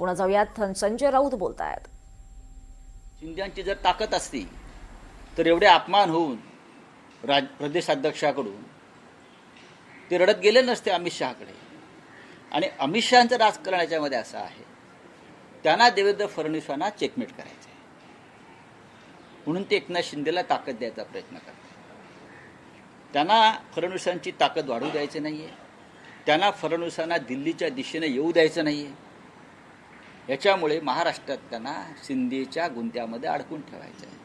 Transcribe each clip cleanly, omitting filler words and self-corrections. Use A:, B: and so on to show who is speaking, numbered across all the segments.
A: पुन्हा जाऊयात, संजय राऊत बोलतायत.
B: शिंद्यांची जर ताकद असती तर एवढे अपमान होऊन प्रदेशाध्यक्षाकडून ते रडत गेले नसते अमित शहाकडे. आणि अमित शहांचं राजकारण याच्यामध्ये असं आहे, त्यांना देवेंद्र फडणवीसांना चेकमेट करायचं आहे म्हणून ते एकनाथ शिंदेला ताकद द्यायचा प्रयत्न करतात. त्यांना फडणवीसांची ताकद वाढू द्यायची नाही आहे, त्यांना फडणवीसांना दिल्लीच्या दिशेने येऊ द्यायचं नाही आहे. याच्यामुळे महाराष्ट्रात त्यांना शिंदेच्या गुंत्यामध्ये अडकून ठेवायचं आहे.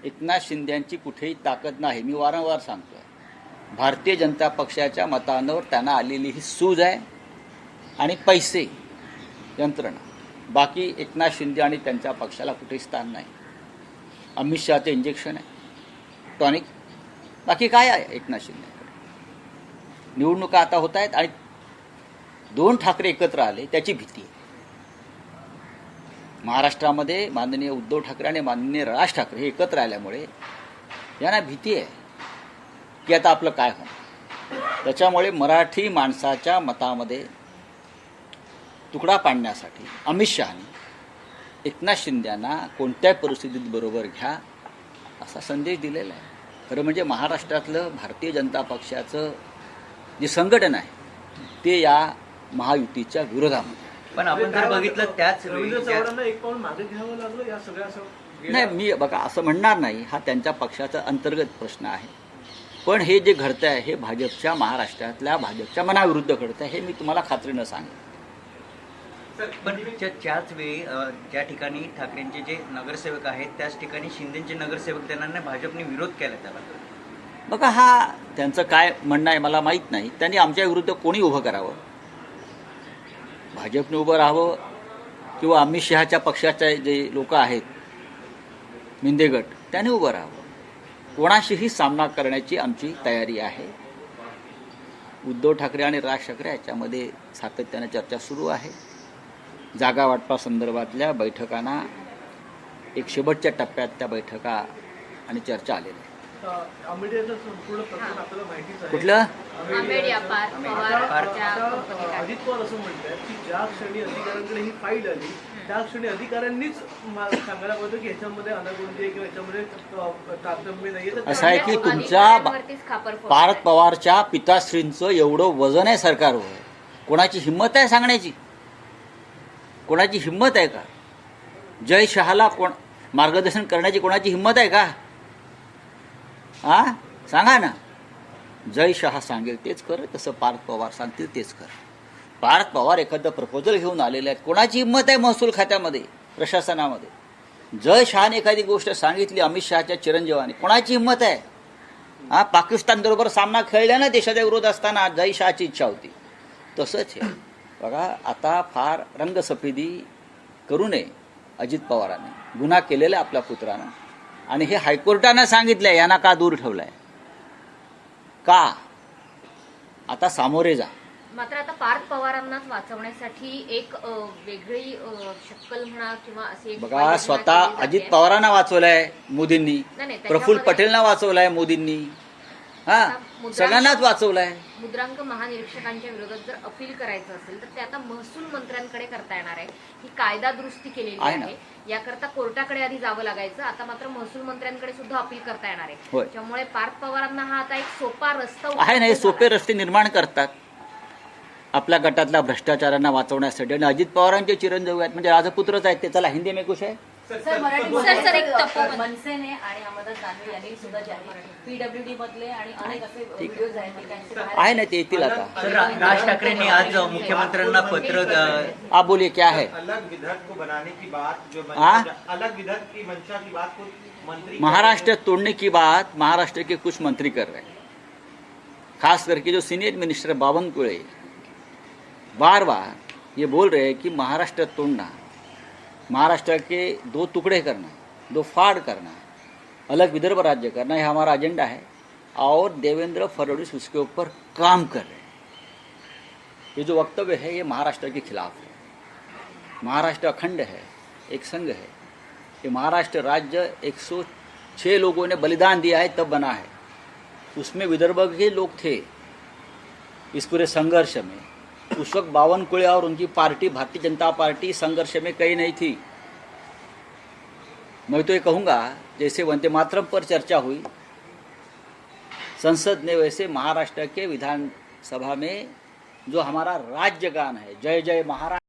B: एकनाथ शिंदेची कुठेही ताकद नाही. मी वारंवार सांगतोय, भारतीय जनता पक्षाच्या मतांवर त्यांना आलेली ही सूज आहे आणि पैसे, यंत्रणा. बाकी एकनाथ शिंदे आणि त्यांच्या पक्षाला कुठेही स्थान नाही. अमित शहाचं इंजेक्शन आहे, टॉनिक. बाकी काय आहे एकनाथ शिंदेकडे? निवडणुका आता होत आहेत आणि 2 ठाकरे एकत्र आले त्याची भीती आहे. महाराष्ट्रामध्ये माननीय उद्धव ठाकरे आणि माननीय राज ठाकरे हे एकत्र आल्यामुळे यांना भीती आहे की आता आपलं काय होणार. त्याच्यामुळे मराठी माणसाच्या मतामध्ये तुकडा पाडण्यासाठी अमित शहानी एकनाथ शिंदेंना कोणत्याही परिस्थितीत बरोबर घ्या असा संदेश दिलेला आहे. खरं म्हणजे महाराष्ट्रातलं भारतीय जनता पक्षाचं जे संघटन आहे ते या महायुतीच्या विरोधामध्ये.
C: पण आपण जर बघितलं त्याच
D: एक पाऊल मागे घ्यावं लागलं या सगळ्या.
B: नाही, मी बघा असं म्हणणार नाही. हा त्यांच्या पक्षाचा अंतर्गत प्रश्न आहे. पण हे जे घडतं आहे हे भाजपच्या, महाराष्ट्रातल्या भाजपच्या मनाविरुद्ध घडतं आहे, हे मी तुम्हाला खात्रीनं सांगेन.
C: पण त्याच वेळी ज्या ठिकाणी ठाकरेंचे जे नगरसेवक आहेत त्याच ठिकाणी शिंदेचे नगरसेवक त्यांना भाजपने विरोध केला. त्याला
B: बघा, हा त्यांचं काय म्हणणं आहे मला माहीत नाही. त्यांनी आमच्या विरुद्ध कोणी उभं करावं, भाजपने उभं राहावं किंवा अमित शहाच्या पक्षाचे जे लोक आहेत मिंदे गट त्याने उभं राहावं. कोणाशीही सामना करण्याची आमची तयारी आहे. उद्धव ठाकरे आणि राज ठाकरे याच्यामध्ये सातत्याने चर्चा सुरू आहे. जागा वाटपासंदर्भातल्या बैठकांना एक शेवटच्या टप्प्यात त्या बैठका आणि चर्चा आलेल्या आहे.
D: संपूर्ण प्रकरण आपल्याला माहितीच आहे.
B: कुठलं?
D: अजित पवार असं म्हणतात की ज्या क्षणी अधिकाऱ्यांकडे ही फाईल आली त्या क्षणी अधिकाऱ्यांनीच सांगायला पाहिजे की ह्याच्यामध्ये अनागोंदी किंवा ह्याच्यामध्ये तारतम्य नाहीये.
B: असं आहे की तुमच्या पार्थ पवारच्या पिताश्रींचं एवढं वजन आहे सरकारवर, कोणाची हिंमत आहे सांगण्याची? कोणाची हिंमत आहे का? जय शहाला मार्गदर्शन करण्याची कोणाची हिंमत आहे का? हा, सांगा ना. जय शहा सांगेल तेच कर, तसं पार्थ पवार सांगतील तेच कर. पार्थ पवार एखादं प्रपोजल घेऊन आलेले आहेत. कोणाची हिंमत आहे महसूल खात्यामध्ये, प्रशासनामध्ये? जय शहाने एखादी गोष्ट सांगितली अमित शहाच्या चिरंजीवाने, कोणाची हिंमत आहे? हा, पाकिस्तान बरोबर सामना खेळल्यानं देशाच्या विरोध असताना जय शहाची इच्छा होती. तसंच आहे बघा. आता फार रंगसफेदी करू नये अजित पवारांनी. गुन्हा केलेला आहे आपल्या पुत्रानं आणि हे हायकोर्टानं सांगितलंय यांना का दूर ठेवलंय का? आता सामोरे जा.
E: मात्र आता पार्थ पवारांनाच वाचवण्यासाठी एक वेगळी शक्कल म्हणा किंवा अशी
B: बघा, स्वतः अजित पवारांना वाचवलंय मोदींनी, प्रफुल्ल पटेलना वाचवलंय मोदींनी, हा, सगळ्यांनाच वाचवलंय.
E: मुद्रांक महानिरीक्षकांच्या विरोधात जर अपील करायचं असेल तर ते आता महसूल मंत्र्यांकडे करता येणार आहे. ही कायदा दुरुस्ती केलेली आहे. याकरता कोर्टाकडे आधी जावं लागायचं. आता मात्र महसूल मंत्र्यांकडे सुद्धा अपील करता येणार आहे. त्यामुळे पार्थ पवारांना हा आता एक सोपा रस्ता
B: आहे ना. सोपे रस्ते निर्माण करतात आपल्या गटातल्या भ्रष्टाचारांना वाचवण्यासाठी. आणि अजित पवारांचे चिरंजीव आहेत म्हणजे राजपुत्रच आहेत ते. चला हिंदी में कुछ है.
F: मनसेने आणि अहमददास दानवे यांनी सुद्धा पीडब्ल्यूडी मधले आणि अनेक असे व्हिडिओज आहेत
B: आहे ना, ते येतील आता.
C: राज ठाकरेंनी आज मुख्यमंत्र्यांना पत्र.
B: आप बोलिए क्या है?
D: अलग विधेयक को बनाने की बात जो अलग विधेयक की मंशा की बात को मंत्री
B: महाराष्ट्र तोड़ने की बात महाराष्ट्र के कुछ मंत्री कर रहे हैं. खास करके जो सीनियर मिनिस्टर बावनकुळे बार बार ये बोल रहे हैं कि महाराष्ट्र तोड़ना, महाराष्ट्र के 2 टुकड़े करना, 2 फाड़ करना, अलग विदर्भ राज्य करना, यह हमारा एजेंडा है. और देवेंद्र फडणवीस उसके ऊपर काम कर रहे हैं. ये जो वक्तव्य है ये महाराष्ट्र के खिलाफ है. महाराष्ट्र अखंड है, एक संघ है. ये महाराष्ट्र राज्य 106 लोगों ने बलिदान दिया है तब बना है. उसमें विदर्भ के लोग थे इस पूरे संघर्ष में. उस वक्त बावनकुळे और उनकी पार्टी भारतीय जनता पार्टी संघर्ष में कहीं नहीं थी। मैं तो ये कहूँगा जैसे वंदे मातरम पर चर्चा हुई संसद ने, वैसे महाराष्ट्र के विधानसभा में जो हमारा राज्य गान है जय जय महाराष्ट्र